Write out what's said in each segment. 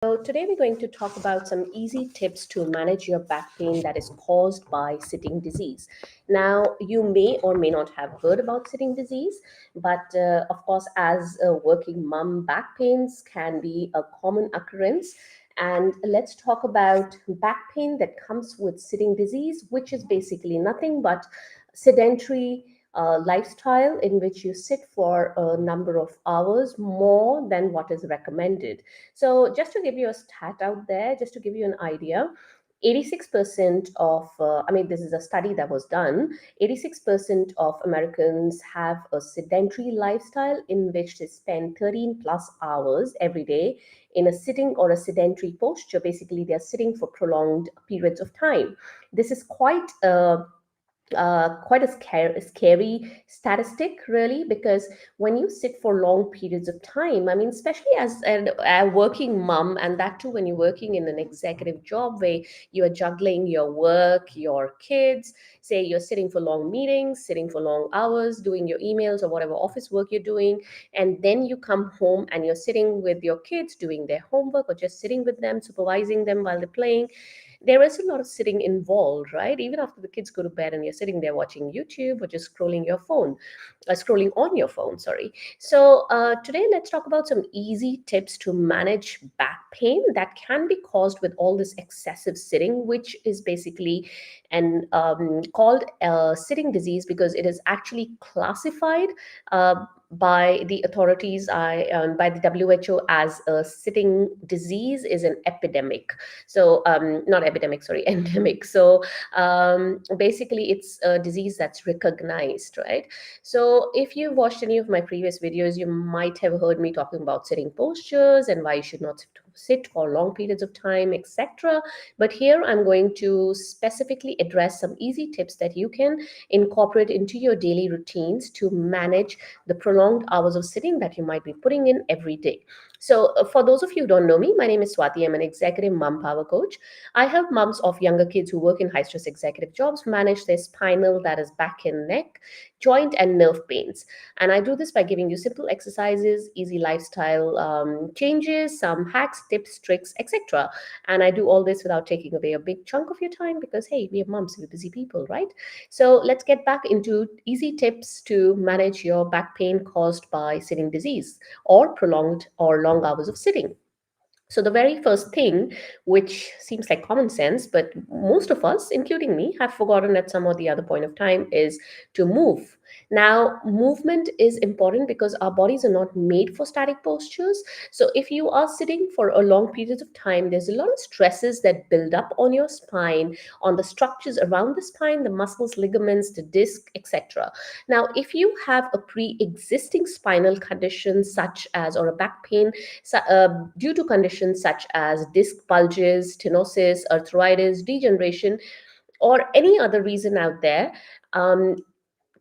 So, today we're going to talk about some easy tips to manage your back pain that is caused by sitting disease. Now, you may or may not have heard about sitting disease, but of course, as a working mom, back pains can be a common occurrence. And let's talk about back pain that comes with sitting disease, which is basically nothing but sedentary lifestyle in which you sit for a number of hours more than what is recommended. So, just to give you a stat out there, just to give you an idea, 86% of, this is a study that was done, 86% of Americans have a sedentary lifestyle in which they spend 13 plus hours every day in a sitting or a sedentary posture. Basically, they're sitting for prolonged periods of time. This is quite a scary statistic, really, because when you sit for long periods of time, I mean, especially as a working mom, and that too when you're working in an executive job where you are juggling your work, your kids, say you're sitting for long meetings, sitting for long hours, doing your emails or whatever office work you're doing, and then you come home and you're sitting with your kids doing their homework or just sitting with them, supervising them while they're playing. There is a lot of sitting involved, right? Even after the kids go to bed and you're sitting there watching YouTube or just scrolling your phone, scrolling on your phone, sorry. So, today let's talk about some easy tips to manage back pain that can be caused with all this excessive sitting, which is basically an called sitting disease because it is actually classified by the authorities, by the WHO, as a sitting disease is an epidemic. So, not epidemic, sorry, endemic. So, basically, it's a disease that's recognized, right? So, if you've watched any of my previous videos, you might have heard me talking about sitting postures and why you should not sit for long periods of time, etc. But here I'm going to specifically address some easy tips that you can incorporate into your daily routines to manage the prolonged hours of sitting that you might be putting in every day. So, for those of you who don't know me, my name is Swati. I'm an executive mom power coach. I help moms of younger kids who work in high stress executive jobs manage their spinal, that is, back and neck, joint, and nerve pains. And I do this by giving you simple exercises, easy lifestyle changes, some hacks, tips, tricks, etc. And I do all this without taking away a big chunk of your time because, hey, we are moms, we're busy people, right? So let's get back into easy tips to manage your back pain caused by sitting disease or prolonged or long hours of sitting. So, the very first thing, which seems like common sense, but most of us, including me, have forgotten at some or the other point of time, is to move. Now, movement is important because our bodies are not made for static postures. So, if you are sitting for a long period of time, there's a lot of stresses that build up on your spine, on the structures around the spine, the muscles, ligaments, the disc, etc. Now, if you have a pre existing spinal condition, such as, or a back pain, due to conditions such as disc bulges, stenosis, arthritis, degeneration, or any other reason out there, um,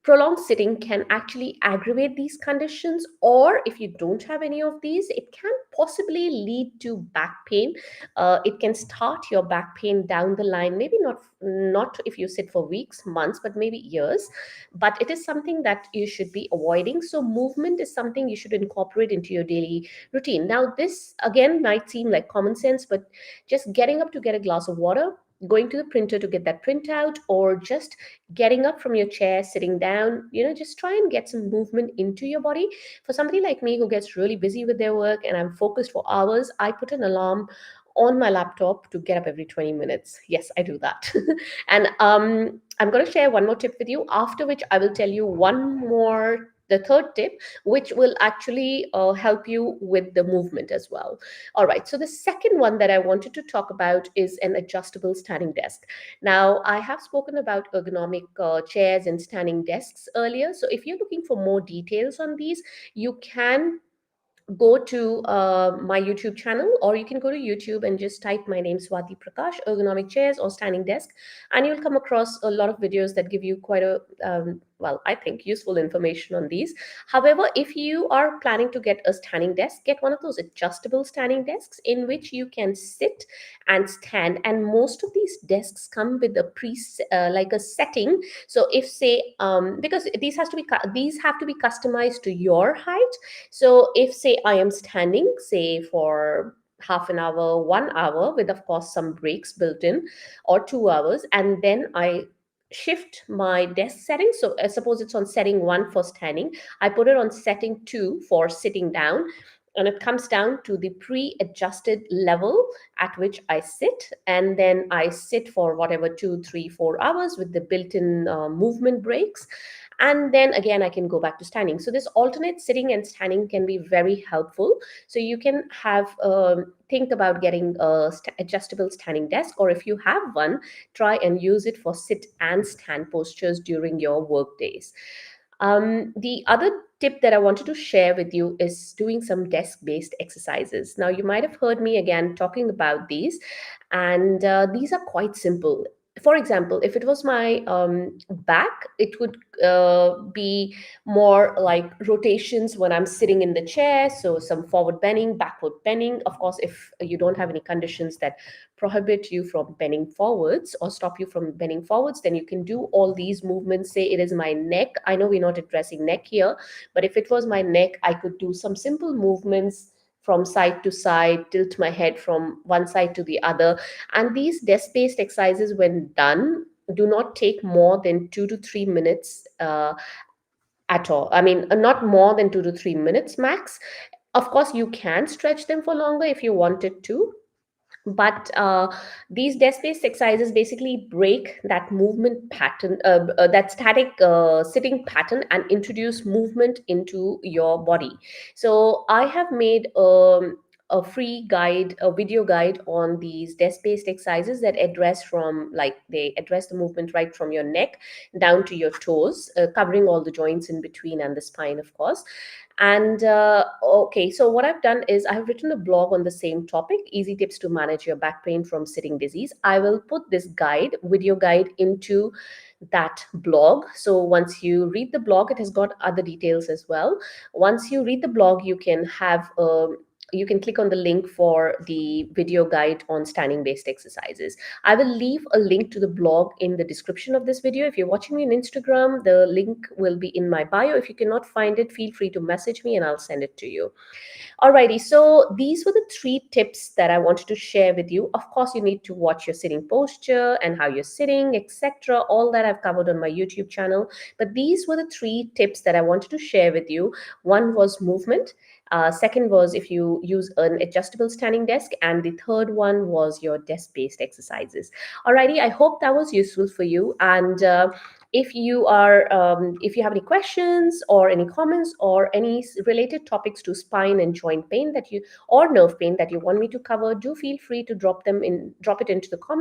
prolonged sitting can actually aggravate these conditions. Or if you don't have any of these, it can possibly lead to back pain. It can start your back pain down the line, maybe not if you sit for weeks, months, but maybe years. But it is something that you should be avoiding. So movement is something you should incorporate into your daily routine. Now, this again might seem like common sense, but just getting up to get a glass of water, going to the printer to get that printout, or just getting up from your chair, sitting down, just try and get some movement into your body. For somebody like me who gets really busy with their work and I'm focused for hours, I put an alarm on my laptop to get up every 20 minutes. Yes, I do that. And I'm going to share one more tip with you, after which I will tell you one more, the third tip, which will actually help you with the movement as well. All right, so the second one that I wanted to talk about is an adjustable standing desk. Now, I have spoken about ergonomic chairs and standing desks earlier. So, if you're looking for more details on these, you can go to my YouTube channel, or you can go to YouTube and just type my name, Swati Prakash, ergonomic chairs or standing desk, and you'll come across a lot of videos that give you quite a I think useful information on these. However, if you are planning to get a standing desk, get one of those adjustable standing desks in which you can sit and stand. And most of these desks come with a like a setting. So if, say, because these have to be customized to your height. So if, say, I am standing, say, for half an hour, 1 hour, with of course some breaks built in, or 2 hours. And then I shift my desk setting. So suppose it's on setting one for standing, I put it on setting two for sitting down. And it comes down to the pre adjusted level at which I sit. And then I sit for whatever 2, 3, 4 hours with the built in movement breaks. And then again, I can go back to standing. So this alternate sitting and standing can be very helpful. So you can have think about getting a adjustable standing desk, or if you have one, try and use it for sit and stand postures during your work days. The other tip that I wanted to share with you is doing some desk based exercises. Now, you might have heard me again talking about these, and these are quite simple. For example, if it was my back, it would be more like rotations when I'm sitting in the chair. So, some forward bending, backward bending. Of course, if you don't have any conditions that prohibit you from bending forwards or stop you from bending forwards, then you can do all these movements. Say it is my neck. I know we're not addressing neck here, but if it was my neck, I could do some simple movements from side to side, tilt my head from one side to the other. And these desk based exercises, when done, do not take more than 2 to 3 minutes at all. I mean, not more than 2 to 3 minutes max. Of course, you can stretch them for longer if you wanted to, but these desk-based exercises basically break that movement pattern, that static sitting pattern, and introduce movement into your body. So I have made a free guide, a video guide on these desk-based exercises that address from, like, they address the movement right from your neck down to your toes, covering all the joints in between and the spine, of course. And okay, so what I've done is I've written a blog on the same topic, Easy Tips to Manage Your Back Pain from Sitting Disease. I will put this guide, video guide, into that blog. So once you read the blog, it has got other details as well. Once you read the blog, you can click on the link for the video guide on standing based exercises. I will leave a link to the blog in the description of this video. If you're watching me on Instagram, the link will be in my bio. If you cannot find it, feel free to message me and I'll send it to you. Alrighty, so these were the 3 tips that I wanted to share with you. Of course, you need to watch your sitting posture and how you're sitting, etc. All that I've covered on my YouTube channel. But these were the 3 tips that I wanted to share with you. One was movement. Second was if you use an adjustable standing desk, and the third one was your desk-based exercises. Alrighty, I hope that was useful for you. And if you have any questions or any comments or any related topics to spine and joint pain that you, or nerve pain, that you want me to cover, do feel free to drop it into the comments.